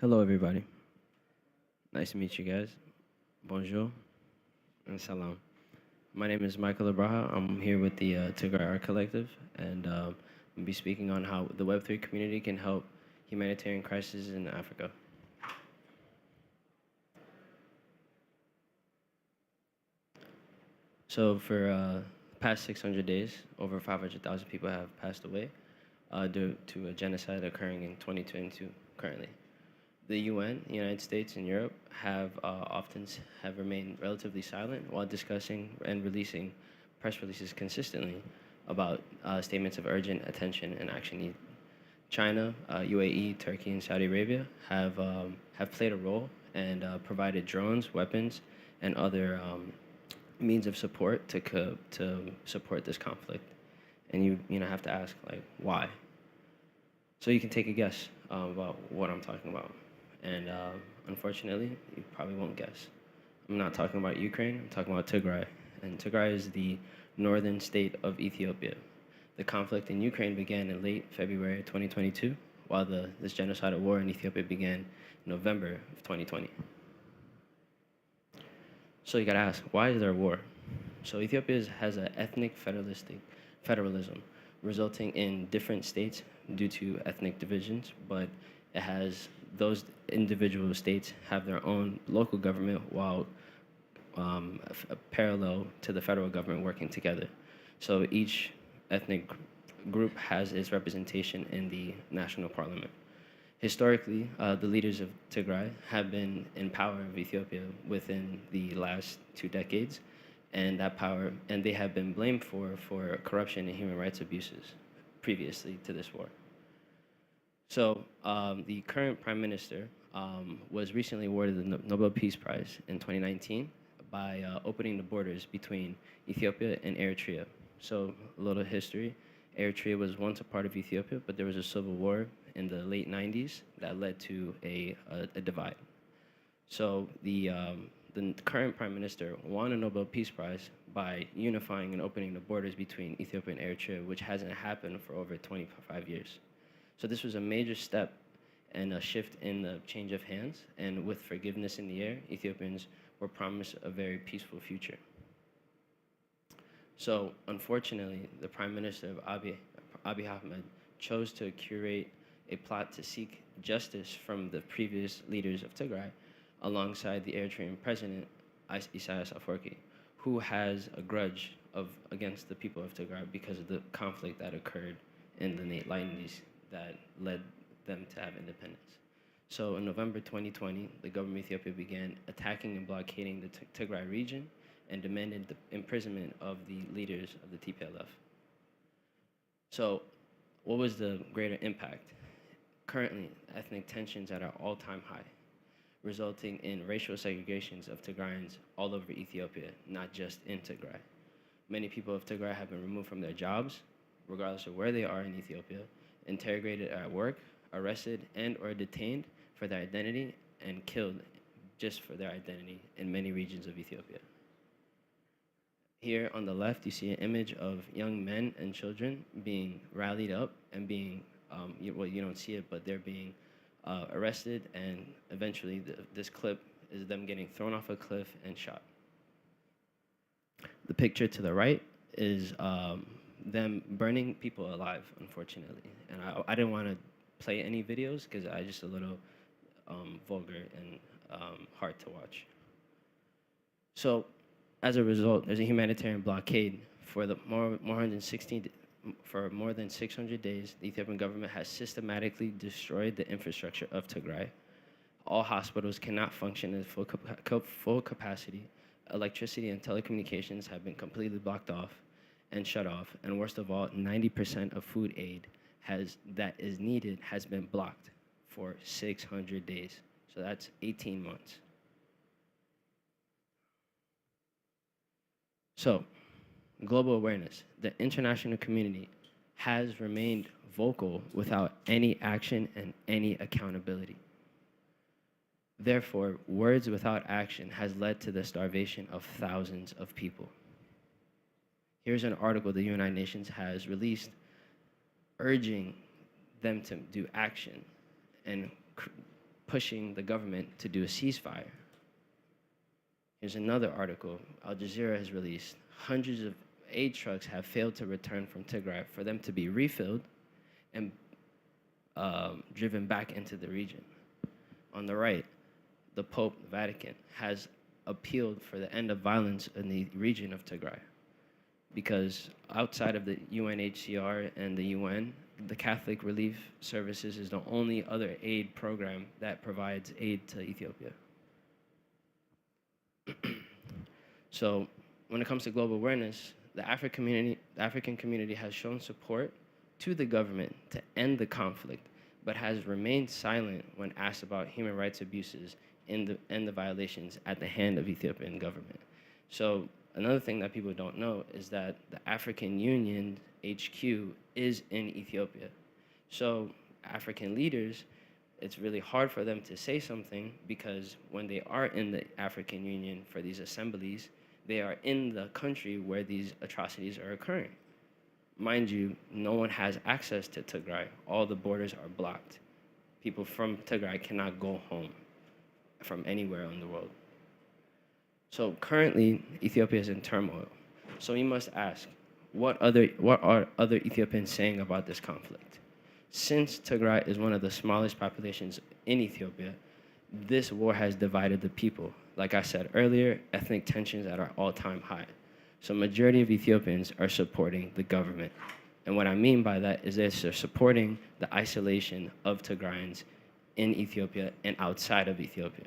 Hello, everybody. Nice to meet you guys. Bonjour and salam. My name is Michael Abraha. I'm here with the Tigray Art Collective, and I'll be speaking on how the Web3 community can help humanitarian crises in Africa. So, for past 600 days, over 500,000 people have passed away due to a genocide occurring in 2022 currently. The UN, the United States, and Europe have have remained relatively silent while discussing and releasing press releases consistently about statements of urgent attention and action need. China, UAE, Turkey, and Saudi Arabia have played a role and provided drones, weapons, and other means of support to support this conflict. And you have to ask like why. So you can take a guess about what I'm talking about. And unfortunately, you probably won't guess. I'm not talking about Ukraine, I'm talking about Tigray. And Tigray is the northern state of Ethiopia. The conflict in Ukraine began in late February 2022, while this genocidal war in Ethiopia began in November of 2020. So you gotta ask, why is there a war? So Ethiopia has an ethnic federalism, resulting in different states due to ethnic divisions, but it has those individual states have their own local government while parallel to the federal government working together. So each ethnic group has its representation in the national parliament. Historically, the leaders of Tigray have been in power of Ethiopia within the last 2 decades, and they have been blamed for corruption and human rights abuses previously to this war. So the current prime minister was recently awarded the Nobel Peace Prize in 2019 by opening the borders between Ethiopia and Eritrea. So a little history. Eritrea was once a part of Ethiopia, but there was a civil war in the late 90s that led to a divide. So the current prime minister won a Nobel Peace Prize by unifying and opening the borders between Ethiopia and Eritrea, which hasn't happened for over 25 years. So this was a major step and a shift in the change of hands, and with forgiveness in the air, Ethiopians were promised a very peaceful future. So unfortunately, the Prime Minister of Abiy Ahmed chose to curate a plot to seek justice from the previous leaders of Tigray alongside the Eritrean president, Isaias Afwerki, who has a grudge against the people of Tigray because of the conflict that occurred in the late 90s that led them to have independence. So in November 2020, the government of Ethiopia began attacking and blockading the Tigray region and demanded the imprisonment of the leaders of the TPLF. So what was the greater impact? Currently, ethnic tensions at an all-time high, resulting in racial segregations of Tigrayans all over Ethiopia, not just in Tigray. Many people of Tigray have been removed from their jobs, regardless of where they are in Ethiopia, interrogated at work, arrested and/or detained for their identity, and killed just for their identity in many regions of Ethiopia. Here on the left, you see an image of young men and children being rallied up and being, you don't see it, but they're being arrested, and eventually this clip is them getting thrown off a cliff and shot. The picture to the right is them burning people alive, unfortunately. And I didn't want to play any videos because I just a little vulgar and hard to watch. So as a result, there's a humanitarian blockade for for more than 600 days. The Ethiopian government has systematically destroyed the infrastructure of Tigray. All hospitals cannot function at full capacity. Electricity and telecommunications have been completely blocked off and shut off. And worst of all, 90% of food aid that is needed has been blocked for 600 days. So that's 18 months. So, global awareness. The international community has remained vocal without any action and any accountability. Therefore, words without action has led to the starvation of thousands of people. Here's an article the United Nations has released urging them to do action and pushing the government to do a ceasefire. Here's another article Al Jazeera has released. Hundreds of aid trucks have failed to return from Tigray for them to be refilled and driven back into the region. On the right, the Pope, Vatican, has appealed for the end of violence in the region of Tigray, because outside of the UNHCR and the UN, the Catholic Relief Services is the only other aid program that provides aid to Ethiopia. So when it comes to global awareness, the African community has shown support to the government to end the conflict, but has remained silent when asked about human rights abuses and the violations at the hand of Ethiopian government. So another thing that people don't know is that the African Union HQ is in Ethiopia. So African leaders, it's really hard for them to say something, because when they are in the African Union for these assemblies, they are in the country where these atrocities are occurring. Mind you, no one has access to Tigray. All the borders are blocked. People from Tigray cannot go home from anywhere in the world. So currently, Ethiopia is in turmoil. So we must ask, what are other Ethiopians saying about this conflict? Since Tigray is one of the smallest populations in Ethiopia, this war has divided the people. Like I said earlier, ethnic tensions at our all-time high. So majority of Ethiopians are supporting the government. And what I mean by that is they're supporting the isolation of Tigrayans in Ethiopia and outside of Ethiopia.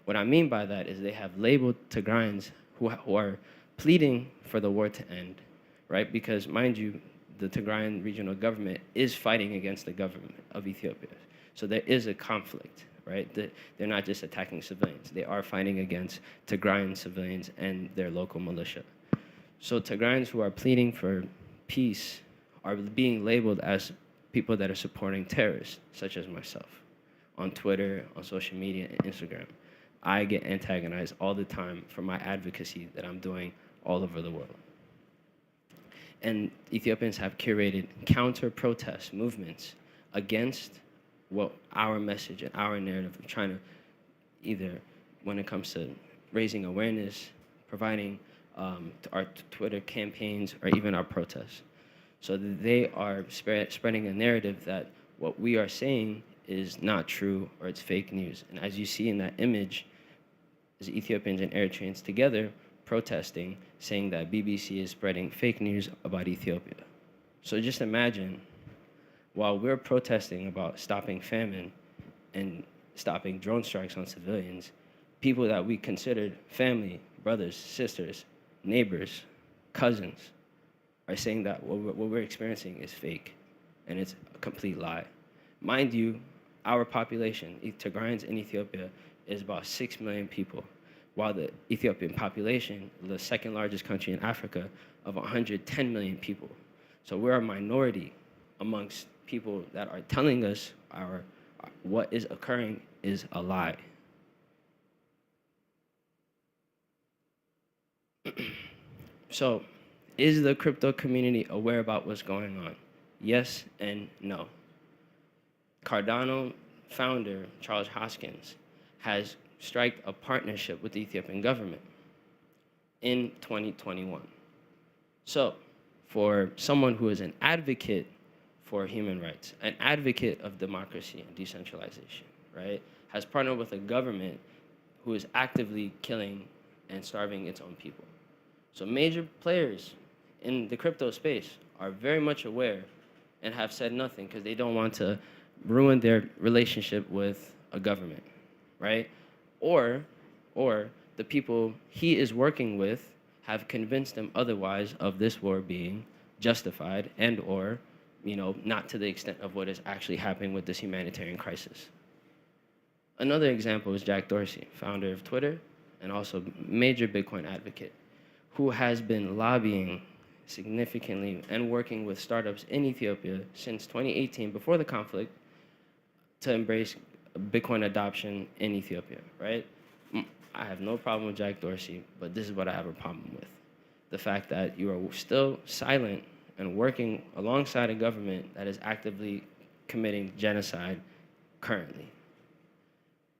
What I mean by that is they have labeled Tigrayans who are pleading for the war to end, right? Because mind you, the Tigrayan regional government is fighting against the government of Ethiopia. So there is a conflict, right? They're not just attacking civilians. They are fighting against Tigrayan civilians and their local militia. So Tigrayans who are pleading for peace are being labeled as people that are supporting terrorists, such as myself, on Twitter, on social media, and Instagram. I get antagonized all the time for my advocacy that I'm doing all over the world. And Ethiopians have curated counter-protest movements against what our message and our narrative of trying to, either when it comes to raising awareness, providing our Twitter campaigns, or even our protests. So they are spreading a narrative that what we are saying is not true, or it's fake news. And as you see in that image, is Ethiopians and Eritreans together protesting, saying that BBC is spreading fake news about Ethiopia. So just imagine, while we're protesting about stopping famine and stopping drone strikes on civilians, people that we considered family, brothers, sisters, neighbors, cousins, are saying that what we're experiencing is fake, and it's a complete lie. Mind you, our population, Tigrayans in Ethiopia, is about 6 million people, while the Ethiopian population, the second largest country in Africa, of 110 million people. So we're a minority amongst people that are telling us what is occurring is a lie. So, is the crypto community aware about what's going on? Yes and no. Cardano founder Charles Hoskins has struck a partnership with the Ethiopian government in 2021. So, for someone who is an advocate for human rights, an advocate of democracy and decentralization, right, has partnered with a government who is actively killing and starving its own people. So major players in the crypto space are very much aware and have said nothing because they don't want to ruin their relationship with a government, right? Or the people he is working with have convinced him otherwise of this war being justified and or, not to the extent of what is actually happening with this humanitarian crisis. Another example is Jack Dorsey, founder of Twitter and also major Bitcoin advocate, who has been lobbying significantly and working with startups in Ethiopia since 2018, before the conflict, to embrace Bitcoin adoption in Ethiopia, right? I have no problem with Jack Dorsey, but this is what I have a problem with. The fact that you are still silent and working alongside a government that is actively committing genocide currently.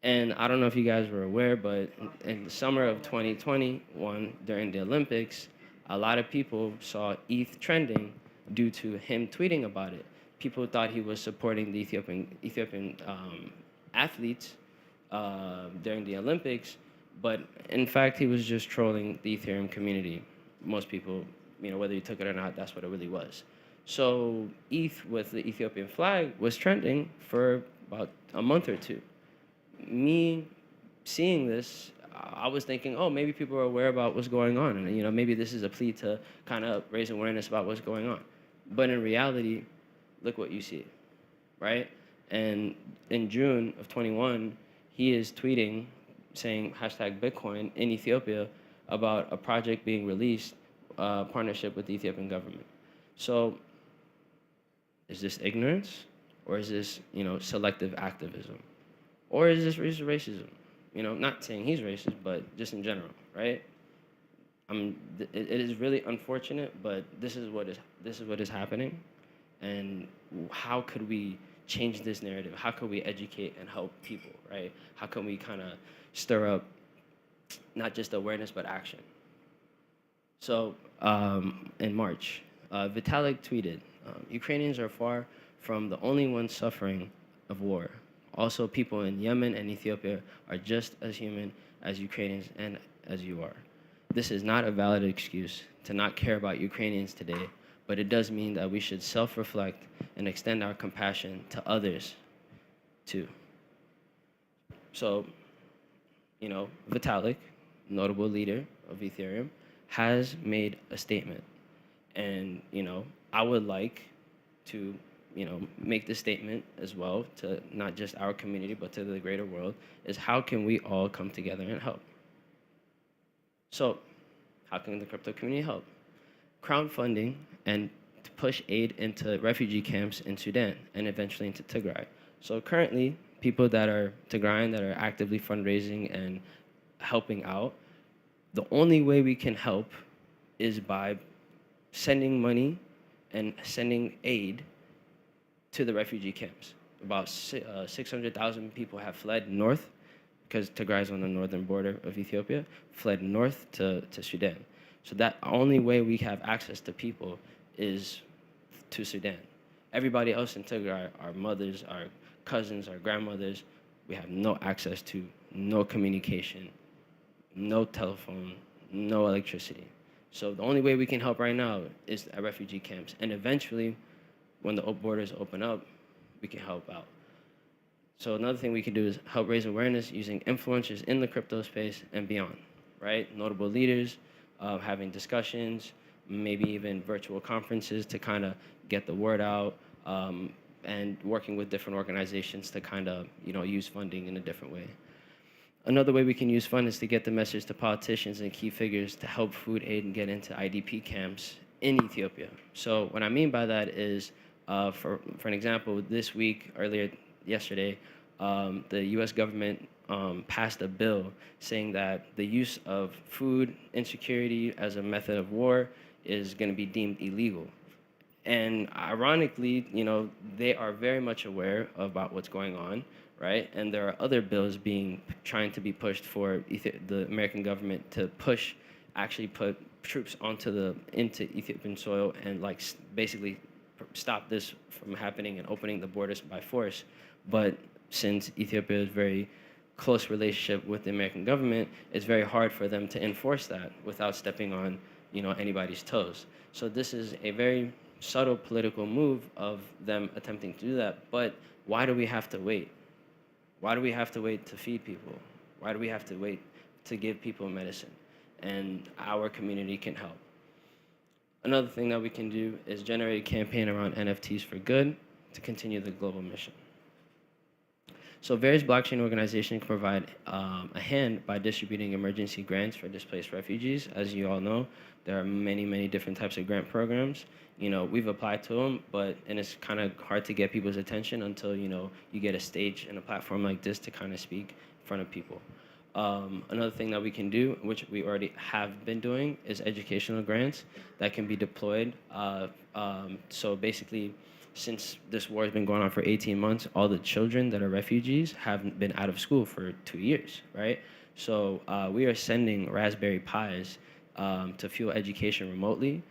And I don't know if you guys were aware, but in the summer of 2021, during the Olympics, a lot of people saw ETH trending due to him tweeting about it. People thought he was supporting the Ethiopian athletes during the Olympics, but in fact, he was just trolling the Ethereum community. Most people, whether you took it or not, that's what it really was. So ETH with the Ethiopian flag was trending for about a month or two. Me seeing this, I was thinking, oh, maybe people are aware about what's going on, and maybe this is a plea to kind of raise awareness about what's going on. But in reality, look what you see, right? And in June of 21, he is tweeting, saying hashtag Bitcoin in Ethiopia about a project being released, partnership with the Ethiopian government. So, is this ignorance, or is this selective activism? Or is this racism? Not saying he's racist, but just in general, right? It is really unfortunate, but this is what is happening, and how could we change this narrative? How could we educate and help people, right? How can we kind of stir up not just awareness but action? So in March, Vitalik tweeted, "Ukrainians are far from the only ones suffering of war. Also, people in Yemen and Ethiopia are just as human as Ukrainians and as you are. This is not a valid excuse to not care about Ukrainians today, but it does mean that we should self-reflect and extend our compassion to others too." So, Vitalik, notable leader of Ethereum, has made a statement. And, I would like to make this statement as well to not just our community, but to the greater world, is how can we all come together and help? So, how can the crypto community help? Crowdfunding and to push aid into refugee camps in Sudan and eventually into Tigray. So currently, people that are Tigrayan, that are actively fundraising and helping out, the only way we can help is by sending money and sending aid to the refugee camps. About 600,000 people have fled north, because Tigray is on the northern border of Ethiopia, fled north to Sudan. So that only way we have access to people is to Sudan. Everybody else in Tigray, our mothers, our cousins, our grandmothers, we have no access to, no communication, no telephone, no electricity. So the only way we can help right now is at refugee camps. And eventually, when the borders open up, we can help out. So another thing we can do is help raise awareness using influencers in the crypto space and beyond, right? Notable leaders, having discussions, maybe even virtual conferences to kind of get the word out, and working with different organizations to kind of, use funding in a different way. Another way we can use funds is to get the message to politicians and key figures to help food aid and get into IDP camps in Ethiopia. So what I mean by that is, for an example, this week, yesterday, the U.S. government passed a bill saying that the use of food insecurity as a method of war is going to be deemed illegal. And ironically, they are very much aware about what's going on, right? And there are other bills trying to be pushed for the American government to actually put troops into Ethiopian soil and basically stop this from happening and opening the borders by force. But since Ethiopia is very close relationship with the American government, it's very hard for them to enforce that without stepping on, anybody's toes. So this is a very subtle political move of them attempting to do that. But why do we have to wait? Why do we have to wait to feed people? Why do we have to wait to give people medicine? And our community can help. Another thing that we can do is generate a campaign around NFTs for good to continue the global mission. So various blockchain organizations can provide a hand by distributing emergency grants for displaced refugees. As you all know, there are many, many different types of grant programs. We've applied to them, and it's kind of hard to get people's attention until, you get a stage and a platform like this to kind of speak in front of people. Another thing that we can do, which we already have been doing, is educational grants that can be deployed. So basically, since this war has been going on for 18 months, all the children that are refugees have been out of school for 2 years, right? So we are sending Raspberry Pis to fuel education remotely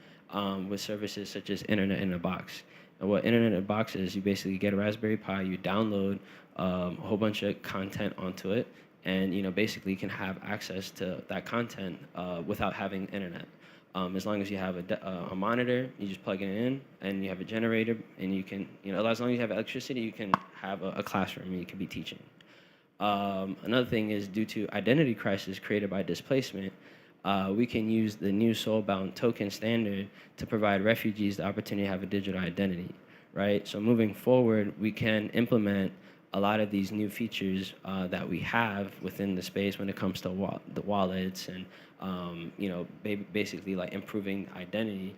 with services such as Internet in a Box. And what Internet in a Box is, you basically get a Raspberry Pi, you download a whole bunch of content onto it, and basically you can have access to that content without having internet. As long as you have a monitor, you just plug it in, and you have a generator, and you can, as long as you have electricity, you can have a classroom, and you can be teaching. Another thing is, due to identity crisis created by displacement, we can use the new soulbound token standard to provide refugees the opportunity to have a digital identity, right? So moving forward, we can implement a lot of these new features that we have within the space when it comes to the wallets and basically like improving identity.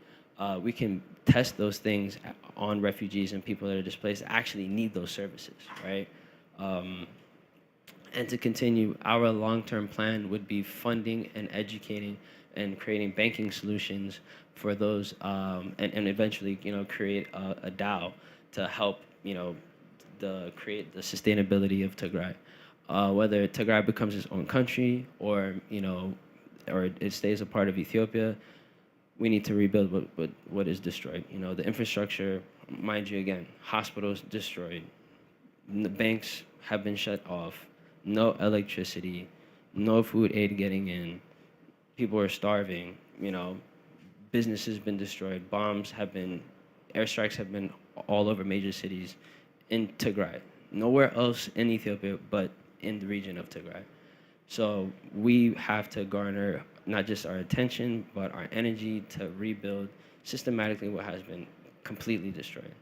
We can test those things on refugees and people that are displaced that actually need those services, right? And to continue, our long-term plan would be funding and educating and creating banking solutions for those, and eventually, create a DAO to help, create the sustainability of Tigray. Whether Tigray becomes its own country or, or it stays a part of Ethiopia, we need to rebuild what is destroyed. The infrastructure, mind you, again, hospitals destroyed, the banks have been shut off, no electricity, no food aid getting in, people are starving, businesses been destroyed, airstrikes have been all over major cities in Tigray, nowhere else in Ethiopia but in the region of Tigray. So we have to garner not just our attention, but our energy to rebuild systematically what has been completely destroyed.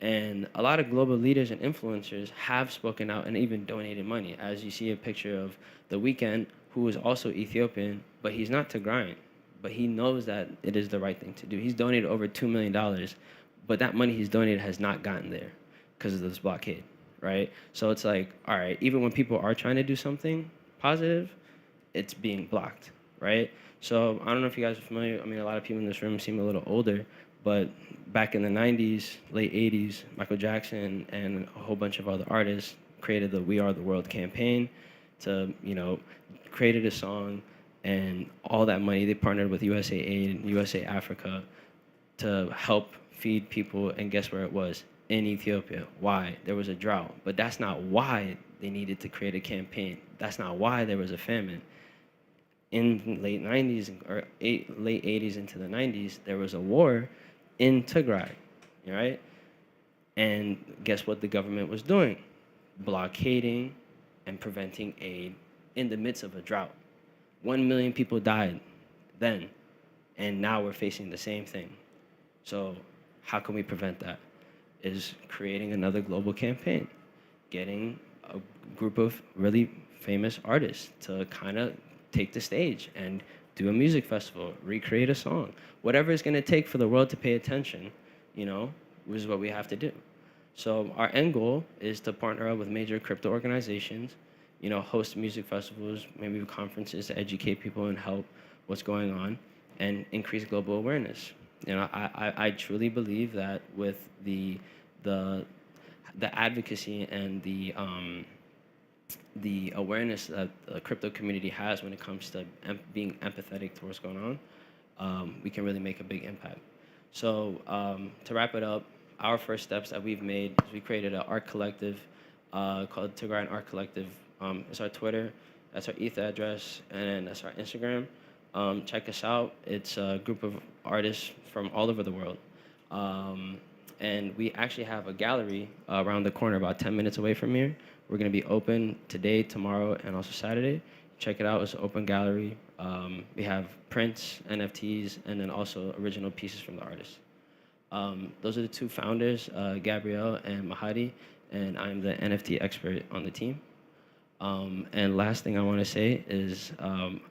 And a lot of global leaders and influencers have spoken out and even donated money. As you see a picture of The Weeknd, who is also Ethiopian, but he's not Tigrayan. But he knows that it is the right thing to do. He's donated over $2 million, but that money he's donated has not gotten there because of this blockade, right? So it's like, all right, even when people are trying to do something positive, it's being blocked, right? So I don't know if you guys are familiar. I mean, a lot of people in this room seem a little older, but back in the 90s, late 80s, Michael Jackson and a whole bunch of other artists created the We Are the World campaign to, created a song, and all that money, they partnered with USAID and USA Africa to help feed people, and guess where it was? In Ethiopia. Why? There was a drought. But that's not why they needed to create a campaign. That's not why there was a famine. In late 90s or late 80s into the 90s, there was a war in Tigray, right? And guess what the government was doing? Blockading and preventing aid in the midst of a drought. 1 million people died then, and now we're facing the same thing. So how can we prevent that? Is creating another global campaign, getting a group of really famous artists to kind of take the stage and do a music festival, recreate a song, whatever it's going to take for the world to pay attention, which is what we have to do. So our end goal is to partner up with major crypto organizations, host music festivals, maybe conferences to educate people and help what's going on and increase global awareness. I truly believe that with the advocacy and the awareness that the crypto community has when it comes to being empathetic towards what's going on, we can really make a big impact. So to wrap it up, our first steps that we've made is we created an art collective called Tigrayan Art Collective. It's our Twitter, that's our ETH address, and that's our Instagram. Check us out. It's a group of artists from all over the world. And we actually have a gallery around the corner, about 10 minutes away from here. We're going to be open today, tomorrow, and also Saturday. Check it out. It's an open gallery. We have prints, NFTs, and then also original pieces from the artists. Those are the two founders, Gabrielle and Mahadi, and I'm the NFT expert on the team. And last thing I want to say is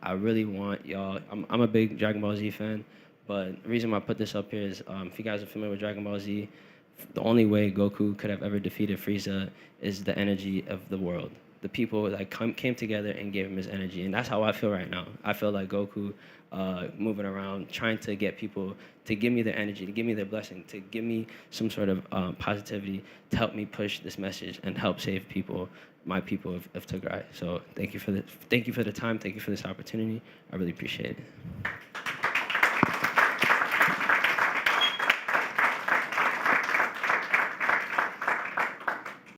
I really want y'all, I'm a big Dragon Ball Z fan, but the reason why I put this up here is if you guys are familiar with Dragon Ball Z, the only way Goku could have ever defeated Frieza is the energy of the world. the people that came together and gave him his energy. And that's how I feel right now. I feel like Goku moving around, trying to get people to give me their energy, to give me their blessing, to give me some sort of positivity to help me push this message and help save people, my people of Tigray. So thank you for the time. Thank you for this opportunity. I really appreciate it.